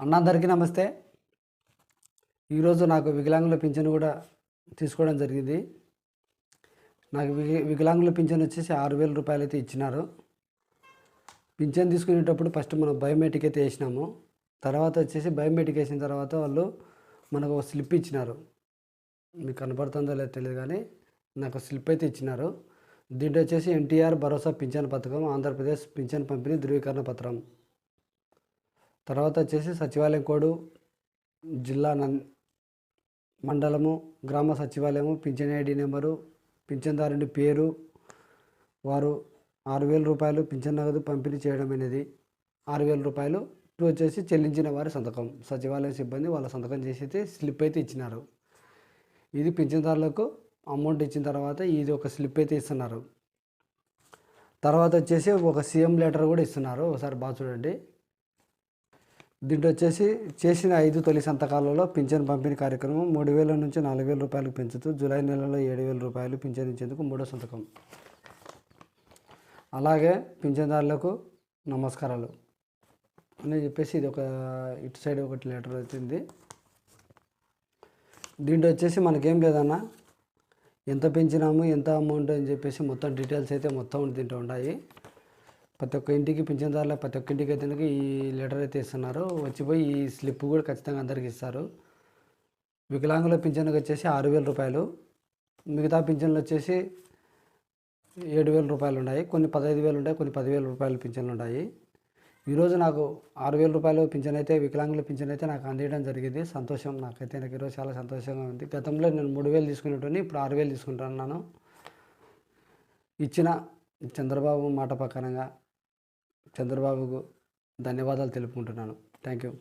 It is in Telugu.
అన్న అందరికీ నమస్తే. ఈరోజు నాకు వికలాంగుల పింఛను కూడా తీసుకోవడం జరిగింది. నాకు వికలాంగుల పింఛను వచ్చేసి 6,000 రూపాయలు అయితే ఇచ్చినారు. పింఛను తీసుకునేటప్పుడు ఫస్ట్ మనం బయోమెట్రిక్ అయితే వేసినాము. తర్వాత వచ్చేసి బయోమెట్రిక్ వేసిన తర్వాత వాళ్ళు మనకు ఒక స్లిప్ ఇచ్చినారు. మీకు కనపడుతుందో లేదో తెలియదు కానీ నాకు స్లిప్ అయితే ఇచ్చినారు. దీంట్లో వచ్చేసి ఎన్టీఆర్ భరోసా పింఛన్ పథకం, ఆంధ్రప్రదేశ్ పింఛన్ పంపిణీ ధృవీకరణ పత్రం. తర్వాత వచ్చేసి సచివాలయం కోడు, జిల్లా మండలము, గ్రామ సచివాలయము, పింఛన్ ఐడి నెంబరు, పింఛన్దారుని పేరు, వారు 6,000 రూపాయలు పింఛన్ నగదు పంపిణీ చేయడం అనేది 6,000 రూపాయలు వచ్చేసి చెల్లించిన వారి సంతకం, సచివాలయం సిబ్బంది వాళ్ళ సంతకం చేసి అయితే స్లిప్ అయితే ఇచ్చినారు. ఇది పింఛన్దారులకు అమౌంట్ ఇచ్చిన తర్వాత ఇది ఒక స్లిప్ అయితే ఇస్తున్నారు. తర్వాత వచ్చేసి ఒక సీఎం లెటర్ కూడా ఇస్తున్నారు. ఒకసారి బాగా చూడండి. దీంట్లో వచ్చేసి చేసిన 5 తొలి సంతకాలలో పింఛన్ పంపిణీ కార్యక్రమం 3,000 నుంచి 4,000 రూపాయలకు పెంచుతూ జూలై నెలలో 7,000 రూపాయలు పింఛన్ ఇచ్చేందుకు 3వ సంతకం. అలాగే పింఛన్దారులకు నమస్కారాలు అని చెప్పేసి ఇది ఒక ఇటు సైడ్ ఒకటి లెటర్ వచ్చింది. దీంట్లో వచ్చేసి మనకేం లేదన్నా, ఎంత పెంచినాము, ఎంత అమౌంట్ అని చెప్పేసి మొత్తం డీటెయిల్స్ అయితే మొత్తం దీంట్లో ఉన్నాయి. ప్రతి ఒక్క ఇంటికి పింఛన్దారుల ప్రతి ఒక్క ఇంటికి అయితే ఈ లెటర్ అయితే ఇస్తున్నారు. వచ్చిపోయి ఈ స్లిప్ కూడా ఖచ్చితంగా అందరికి ఇస్తారు. వికలాంగుల పింఛన్కి వచ్చేసి 6,000 రూపాయలు, మిగతా పింఛన్లు వచ్చేసి 7,000 రూపాయలు ఉన్నాయి. కొన్ని 15,000 ఉంటాయి, కొన్ని 10,000 రూపాయలు పింఛన్లు ఉన్నాయి. ఈరోజు నాకు 6,000 రూపాయలు పింఛన్ అయితే వికలాంగుల పింఛన్ అయితే నాకు అందించడం జరిగింది. సంతోషం నాకైతే. నాకు ఈరోజు చాలా సంతోషంగా ఉంది. గతంలో నేను 3,000 తీసుకునేటోని, ఇప్పుడు 6,000 తీసుకుంటున్నాను. ఇచ్చిన చంద్రబాబు మాట ప్రకారంగా చంద్రబాబుకు ధన్యవాదాలు తెలుపుకుంటున్నాను. Thank you.